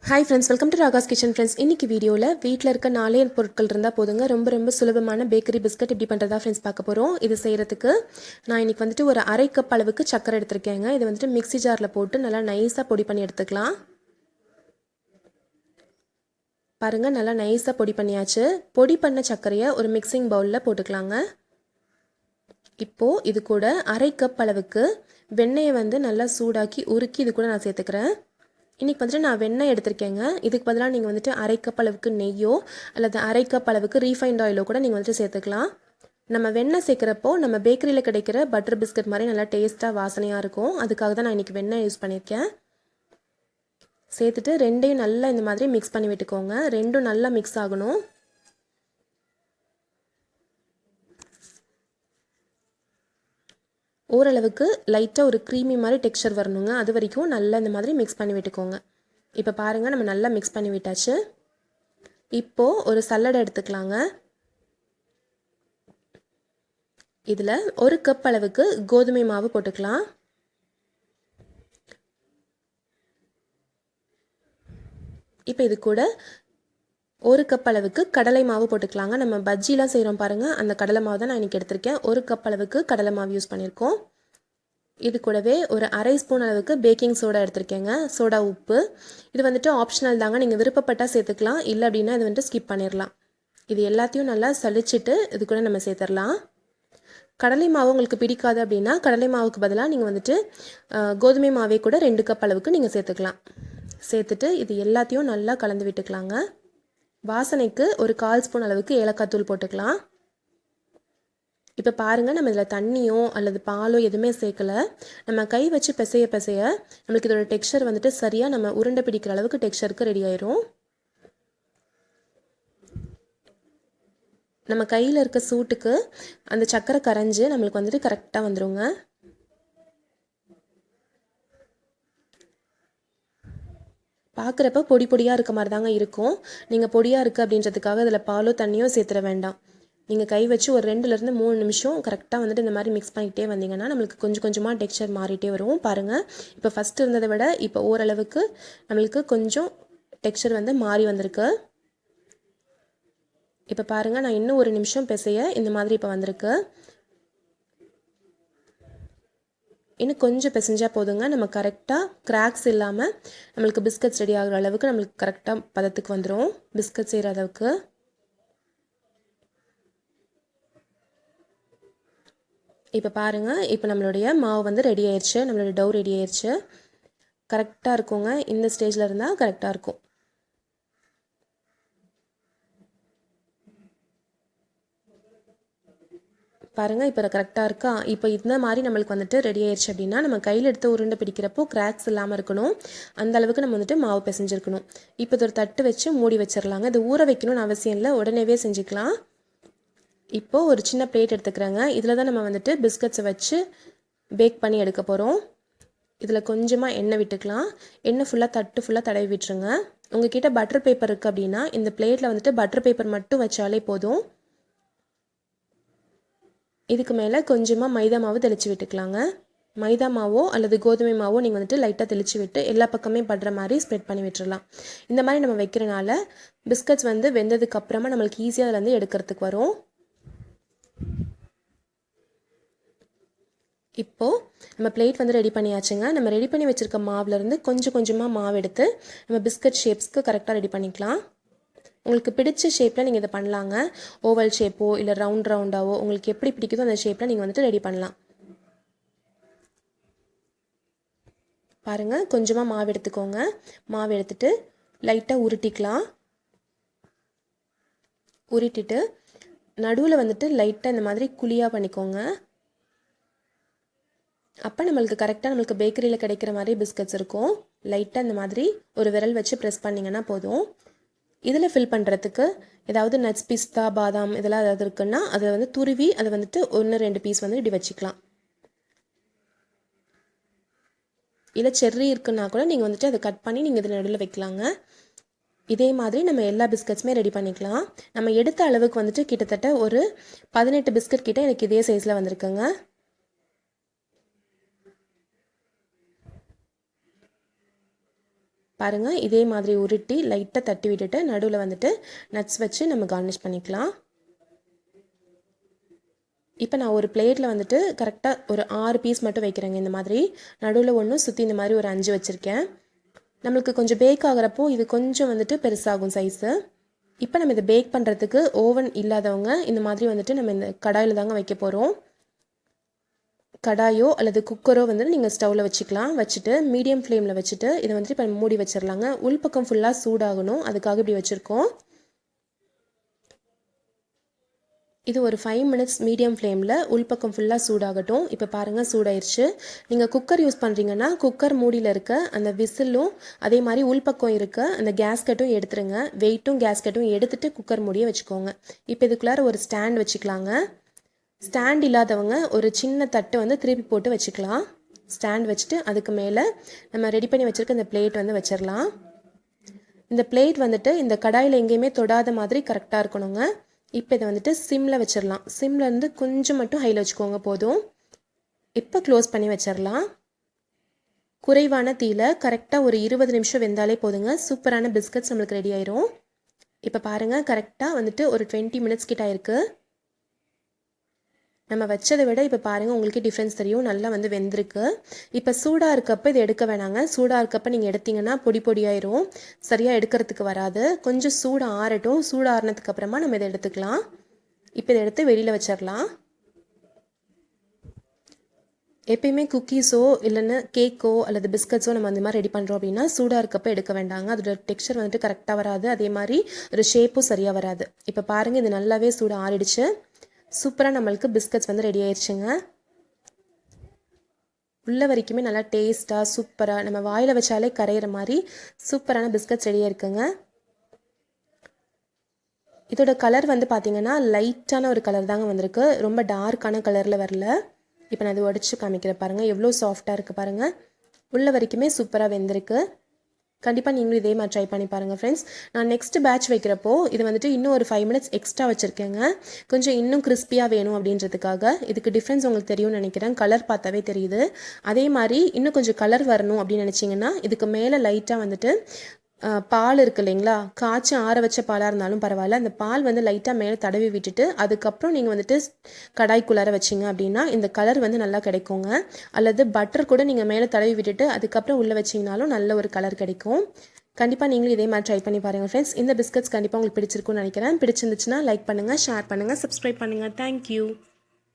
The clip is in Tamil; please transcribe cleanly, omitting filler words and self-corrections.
Hi friends, welcome to Ragas Kitchen friends. இன்னைக்கு வீடியோல வீட்ல இருக்க 4 பொருட்கள் இருந்தா போதுங்க ரொம்ப சுலபமான பேக்கரி பிஸ்கட் எப்படி பண்றதா friends பார்க்க போறோம். இது செய்யிறதுக்கு நான் இன்னைக்கு வந்துட்டு ஒரு 1/2 கப் அளவுக்கு சக்கரை எடுத்துர்க்கேங்க. இது வந்துட்டு மிக்ஸி ஜார்ல போட்டு நல்லா நைஸா பொடி பண்ணி எடுத்துக்கலாம். பாருங்க நல்லா நைஸா பொடி பண்ணியாச்சு. பொடி பண்ண சக்கரையை ஒரு மிக்சிங் பவுல்ல போட்டுக்கலாங்க. இப்போ இது கூட 1/2 கப் அளவுக்கு வெண்ணெயை வந்து நல்லா சூடாக்கி உருக்கி இது கூட நான் சேர்த்துக்கிறேன். இன்னைக்கு வந்துட்டு நான் வெண்ணெய் எடுத்துர்க்கேங்க. இதுக்கு பதிலா நீங்க வந்துட்டு 1/2 கப் அளவுக்கு நெய்யோ அல்லது 1/2 கப் அளவுக்கு ரீஃபைண்ட் ஆயிலோ கூட நீங்க வந்துட்டு சேர்த்துக்கலாம். நம்ம வெண்ணெய் சேர்க்கறப்போ நம்ம பேக்கரியில கிடைக்கிற பட்டர் பிஸ்கட் மாதிரி நல்லா டேஸ்டா வாசனையா இருக்கும். அதுக்காக தான் நான் இன்னைக்கு வெண்ணெய் யூஸ் பண்ணிருக்கேன். சேர்த்துட்டு ரெண்டையும் நல்லா இந்த மாதிரி மிக்ஸ் பண்ணி விட்டுக்கோங்க. ரெண்டும் நல்லா மிக்ஸ் ஆகணும். ஓரளவுக்கு லைட்டா ஒரு க்ரீமி மாதிரி டெக்ஸ்சர் வரணுங்க. அது வரைக்கும் நல்லா இந்த மாதிரி மிக்ஸ் பண்ணி விட்டுக்கோங்க. இப்போ பாருங்க நம்ம நல்லா மிக்ஸ் பண்ணி விட்டாச்சு. இப்போ ஒரு சல்லடை எடுத்துக்கலாங்க. இதுல 1 கப் அளவுக்கு கோதுமை மாவு போட்டுக்கலாம். இப்போ இது கூட 1 கப் அளவுக்கு கடலை மாவு போட்டுக்கலாங்க. நம்ம பஜ்ஜிலாம் செய்றோம் பாருங்க, அந்த கடலை மாவு தான் நான் இன்னைக்கு எடுத்துர்க்கேன். 1 கப் அளவுக்கு கடலை மாவு யூஸ் பண்ணிருக்கோம். இது கூடவே ஒரு 1/2 ஸ்பூன் அளவுக்கு பேக்கிங் சோடா எடுத்துர்க்கேங்க. சோடா உப்பு. இது வந்துட்டு ஆப்ஷனல் தாங்க. நீங்க விருப்பப்பட்டா சேர்த்துக்கலாம். இல்ல அப்படினா இது வந்துட்டு ஸ்கிப் பண்ணிரலாம். இது எல்லாத்தையும் நல்லா சலிச்சிட்டு இது கூட நம்ம சேர்த்தறலாம். கடலை மாவு உங்களுக்கு பிடிக்காது அப்படினா கடலை மாவுக்கு பதிலா நீங்க வந்துட்டு கோதுமை மாவே கூட 2 கப் அளவுக்கு நீங்க சேர்த்துக்கலாம். சேர்த்துட்டு இது எல்லாத்தையும் நல்லா கலந்து விட்டுக்கலாங்க. வாசனைக்கு ஒரு 1/4 ஸ்பூன் அளவுக்கு ஏலக்காய் தூள் போட்டுக்கலாம். இப்போ பாருங்க நம்ம இதில் தண்ணியோ அல்லது பாலோ எதுவுமே சேர்க்கல. நம்ம கை வச்சு பிசைய நமக்கு இதோட டெக்ஸ்சர் வந்துட்டு சரியாக நம்ம உருண்டை பிடிக்கிற அளவுக்கு டெக்ஸ்சருக்கு ரெடி ஆயிரும். நம்ம கையில் இருக்க சூட்டுக்கு அந்த சக்கரை கரைஞ்சு நம்மளுக்கு வந்துட்டு கரெக்டாக வந்துருங்க. பார்க்குறப்ப பொடி பொடியாக இருக்க மாதிரி தாங்க இருக்கும். நீங்கள் பொடியாக இருக்குது அப்படின்றதுக்காக இதில் பாலோ தண்ணியோ சேர்த்துட வேண்டாம். நீங்கள் கை வச்சு ஒரு 2லேருந்து 3 நிமிஷம் கரெக்டாக வந்துட்டு இந்த மாதிரி மிக்ஸ் பண்ணிக்கிட்டே வந்தீங்கன்னா நம்மளுக்கு கொஞ்சம் கொஞ்சமாக டெக்ஸ்சர் மாறிட்டே வரும். பாருங்கள் இப்போ ஃபஸ்ட்டு இருந்ததை விட இப்போ ஓரளவுக்கு நம்மளுக்கு கொஞ்சம் டெக்ஸ்சர் வந்து மாறி வந்திருக்கு. இப்போ பாருங்கள் நான் இன்னும் 1 நிமிஷம் பிசைய இந்த மாதிரி இப்போ வந்திருக்கு. இன்னும் கொஞ்சம் பிசைஞ்சா போதுங்க. நம்ம கரெக்டாக கிராக்ஸ் இல்லாமல் நம்மளுக்கு பிஸ்கட்ஸ் ரெடி ஆகிற அளவுக்கு நம்மளுக்கு கரெக்டாக பதத்துக்கு வந்துடும். பிஸ்கட் செய்கிற அளவுக்கு. இப்போ பாருங்கள் இப்போ நம்மளுடைய மாவு வந்து ரெடி ஆயிடுச்சு. நம்மளுடைய டவ் ரெடி ஆயிடுச்சு. கரெக்டாக இருக்குங்க. இந்த ஸ்டேஜில் இருந்தால் கரெக்டாக இருக்கும். பாருங்கள் இப்போ கரெக்டாக இருக்கா. இப்போ இந்த மாதிரி நம்மளுக்கு வந்துட்டு ரெடி ஆயிடுச்சு அப்படின்னா நம்ம கையில் எடுத்து உருண்டை பிடிக்கிறப்போ கிராக்ஸ் இல்லாமல் இருக்கணும். அந்த அளவுக்கு நம்ம வந்துட்டு மாவு பிசைஞ்சிருக்கணும். இப்போ இது ஒரு தட்டு வச்சு மூடி வச்சிடலாங்க. இது ஊற வைக்கணும்னு அவசியம் இல்லை, உடனேவே செஞ்சுக்கலாம். இப்போது ஒரு சின்ன பிளேட் எடுத்துக்கிறேங்க. இதில் தான் நம்ம வந்துட்டு பிஸ்கட்ஸை வச்சு பேக் பண்ணி எடுக்க போகிறோம். இதில் கொஞ்சமாக எண்ணெய் விட்டுக்கலாம். எண்ணெய் தட்டு ஃபுல்லாக தடவி விட்டுருங்க. உங்ககிட்ட பட்டர் பேப்பர் இருக்குது அப்படின்னா இந்த பிளேட்டில் வந்துட்டு பட்டர் பேப்பர் மட்டும் வச்சாலே போதும். இதுக்கு மேலே கொஞ்சமாக மைதா மாவு தெளித்து விட்டுக்கலாங்க. மைதா மாவோ அல்லது கோதுமை மாவோ நீங்கள் வந்துட்டு லைட்டாக தெளித்து விட்டு எல்லா பக்கமே படுற மாதிரி ஸ்ப்ரெட் பண்ணி விட்டுறலாம். இந்த மாதிரி நம்ம வைக்கிறனால பிஸ்கட்ஸ் வந்து வெந்ததுக்கு அப்புறமா நம்மளுக்கு ஈஸியாக அதில் வந்து எடுக்கிறதுக்கு வரும். இப்போது நம்ம பிளேட் வந்து ரெடி பண்ணியாச்சுங்க. நம்ம ரெடி பண்ணி வச்சுருக்க மாவுலேருந்து கொஞ்சம் கொஞ்சமாக மாவு எடுத்து நம்ம பிஸ்கட் ஷேப்ஸ்க்கு கரெக்டாக ரெடி பண்ணிக்கலாம். உங்களுக்கு பிடிச்ச ஷேப்பில் நீங்கள் இதை பண்ணலாங்க. ஓவல் ஷேப்போ இல்லை ரவுண்டாவோ உங்களுக்கு எப்படி பிடிக்குதோ அந்த ஷேப்பில் நீங்கள் வந்துட்டு ரெடி பண்ணலாம். பாருங்கள் கொஞ்சமாக மாவு எடுத்துக்கோங்க. மாவு எடுத்துட்டு லைட்டாக உருட்டிக்கலாம். உருட்டிட்டு நடுவில் வந்துட்டு லைட்டாக இந்த மாதிரி குழியாக பண்ணிக்கோங்க. அப்போ நம்மளுக்கு கரெக்டாக நம்மளுக்கு பேக்கரியில் கிடைக்கிற மாதிரி பிஸ்கட்ஸ் இருக்கும். லைட்டாக இந்த மாதிரி ஒரு விரல் வச்சு ப்ரெஸ் பண்ணிங்கன்னா போதும். இதில் ஃபில் பண்ணுறதுக்கு ஏதாவது நட்ஸ், பிஸ்தா, பாதாம் இதெல்லாம் ஏதாவது இருக்குன்னா அதை வந்து துருவி அதை வந்துட்டு 1-2 பீஸ் வந்து இப்படி வச்சுக்கலாம். இல்லை செர்ரி இருக்குன்னா கூட நீங்கள் வந்துட்டு அதை கட் பண்ணி நீங்கள் இதில் நடுவில் வைக்கலாங்க. இதே மாதிரி நம்ம எல்லா பிஸ்கட்ஸுமே ரெடி பண்ணிக்கலாம். நம்ம எடுத்த அளவுக்கு வந்துட்டு கிட்டத்தட்ட ஒரு 18 பிஸ்கட் கிட்ட எனக்கு இதே சைஸில் வந்திருக்குங்க. பாருங்கள், இதே மாதிரி உருட்டி லைட்டாக தட்டி விட்டுட்டு நடுவில் வந்துட்டு நட்ஸ் வச்சு நம்ம கார்னிஷ் பண்ணிக்கலாம். இப்போ நான் ஒரு பிளேட்டில் வந்துட்டு கரெக்டாக ஒரு 6 பீஸ் மட்டும் வைக்கிறேங்க. இந்த மாதிரி நடுவில் ஒன்று சுற்றி இந்த மாதிரி ஒரு 5 வச்சுருக்கேன். நம்மளுக்கு கொஞ்சம் பேக் ஆகிறப்போ இது கொஞ்சம் வந்துட்டு பெருசாகும் சைஸு. இப்போ நம்ம இதை பேக் பண்ணுறதுக்கு ஓவன் இல்லாதவங்க இந்த மாதிரி வந்துட்டு நம்ம இந்த கடாயில் தாங்க வைக்க போகிறோம். கடாயோ அல்லது குக்கரோ வந்து நீங்கள் ஸ்டவ்வில் வச்சுக்கலாம். வச்சுட்டு மீடியம் ஃப்ளேமில் வச்சுட்டு இதை வந்துட்டு இப்போ மூடி வச்சிடலாங்க. உள்பக்கம் ஃபுல்லாக சூடாகணும், அதுக்காக இப்படி வச்சுருக்கோம். இது ஒரு 5 மினிட்ஸ் மீடியம் ஃப்ளேமில் உள்பக்கம் ஃபுல்லாக சூடாகட்டும். இப்போ பாருங்கள், சூடாயிருச்சு. நீங்கள் குக்கர் யூஸ் பண்ணுறீங்கன்னா குக்கர் மூடியில் இருக்க அந்த விசிலும் அதே மாதிரி உள்பக்கம் இருக்க அந்த கேஸ்கட்டும் எடுத்துருங்க. வெயிட்டும் கேஸ்கட்டும் எடுத்துகிட்டு குக்கர் மூடியை வச்சுக்கோங்க. இப்போ இதுக்குள்ளார ஒரு ஸ்டாண்ட் வச்சுக்கலாங்க. ஸ்டாண்ட் இல்லாதவங்க ஒரு சின்ன தட்டு வந்து திருப்பி போட்டு வச்சுக்கலாம். ஸ்டாண்ட் வச்சுட்டு அதுக்கு மேலே நம்ம ரெடி பண்ணி வச்சுருக்க இந்த பிளேட் வந்து வச்சிடலாம். இந்த பிளேட் வந்துட்டு இந்த கடாயில் எங்கேயுமே தொடாத மாதிரி கரெக்டாக இருக்கணுங்க. இப்போ இதை வந்துட்டு சிம்மில் வச்சிடலாம். சிம்மில் இருந்து கொஞ்சம் மட்டும் ஹையில் வச்சுக்கோங்க போதும். இப்போ க்ளோஸ் பண்ணி வச்சிடலாம். குறைவான தீயில் கரெக்டாக ஒரு 20 நிமிஷம் வெந்தாலே போதுங்க. சூப்பரான பிஸ்கட்ஸ் நம்மளுக்கு ரெடி ஆயிரும். இப்போ பாருங்கள், கரெக்டாக வந்துட்டு ஒரு 20 மினிட்ஸ் கிட்ட இருக்குது. நம்ம வச்சதை விட இப்போ பாருங்கள், உங்களுக்கு டிஃப்ரென்ஸ் தெரியும். நல்லா வந்து வெந்திருக்கு. இப்போ சூடாக இருக்கப்போ இதை எடுக்க வேணாங்க. சூடாக இருக்கப்போ நீங்கள் எடுத்திங்கன்னா பொடி பொடியாயிரும், சரியாக எடுக்கிறதுக்கு வராது. கொஞ்சம் சூடு ஆறட்டும். சூடு ஆறினதுக்கு அப்புறமா நம்ம இதை எடுத்துக்கலாம். இப்போ இதை எடுத்து வெளியில் வச்சிடலாம். எப்பயுமே குக்கீஸோ இல்லைன்னா கேக்கோ அல்லது பிஸ்கட்ஸோ நம்ம அந்த மாதிரி ரெடி பண்ணுறோம் அப்படின்னா சூடாக இருக்கப்போ எடுக்க வேண்டாங்க. அதோட டெக்ஸ்சர் வந்துட்டு கரெக்டாக வராது, அதே மாதிரி ஒரு ஷேப்பும் சரியாக வராது. இப்போ பாருங்கள், இது நல்லாவே சூடு ஆறிடுச்சு. சூப்பராக நம்மளுக்கு பிஸ்கட்ஸ் வந்து ரெடி ஆயிடுச்சுங்க. உள்ள வரைக்குமே நல்லா டேஸ்ட்டாக சூப்பராக நம்ம வாயில் வச்சாலே கரையிற மாதிரி சூப்பரான பிஸ்கட்ஸ் ரெடியாக இருக்குங்க. இதோட கலர் வந்து பார்த்திங்கன்னா லைட்டான ஒரு கலர் தாங்க வந்திருக்கு, ரொம்ப டார்க்கான கலரில் வரல. இப்போ நான் இது உடச்சி காமிக்கிறேன் பாருங்கள், எவ்வளோ சாஃப்டாக இருக்குது பாருங்கள். உள்ள வரைக்குமே சூப்பராக வெந்திருக்கு. கண்டிப்பாக நீங்களும் இதே மாதிரி ட்ரை பண்ணி பாருங்கள் ஃப்ரெண்ட்ஸ். நான் நெக்ஸ்ட் பேட்ச் வைக்கிறப்போ இது வந்துட்டு இன்னும் ஒரு 5 மினிட்ஸ் எக்ஸ்ட்ரா வச்சுருக்கேங்க. கொஞ்சம் இன்னும் கிறிஸ்பியாக வேணும் அப்படின்றதுக்காக. இதுக்கு டிஃப்ரென்ஸ் உங்களுக்கு தெரியும்னு நினைக்கிறேன், கலர் பார்த்தாவே தெரியுது. அதே மாதிரி இன்னும் கொஞ்சம் கலர் வரணும் அப்படின்னு நினச்சிங்கன்னா இதுக்கு மேலே லைட்டாக வந்துட்டு பால் இருக்குது இல்லைங்களா, காய்ச்சி ஆற வச்ச பாலாக இருந்தாலும் பரவாயில்ல, அந்த பால் வந்து லைட்டாக மேலே தடவி விட்டுட்டு அதுக்கப்புறம் நீங்கள் வந்துட்டு கடாய்க்குள்ளார வச்சிங்க அப்படின்னா இந்த கலர் வந்து நல்லா கிடைக்குங்க. அல்லது பட்டர் கூட நீங்கள் மேலே தடவி விட்டுட்டு அதுக்கப்புறம் உள்ளே வச்சிங்கனாலும் நல்ல ஒரு கலர் கிடைக்கும். கண்டிப்பாக நீங்களும் இதே மாதிரி ட்ரை பண்ணி பாருங்கள் ஃப்ரெண்ட்ஸ். இந்த பிஸ்கட்ஸ் கண்டிப்பாக உங்களுக்கு பிடிச்சிருக்குன்னு நினைக்கிறேன். பிடிச்சிருந்துச்சுன்னா லைக் பண்ணுங்கள், ஷேர் பண்ணுங்கள், சப்ஸ்கிரைப் பண்ணுங்கள். தேங்க்யூ.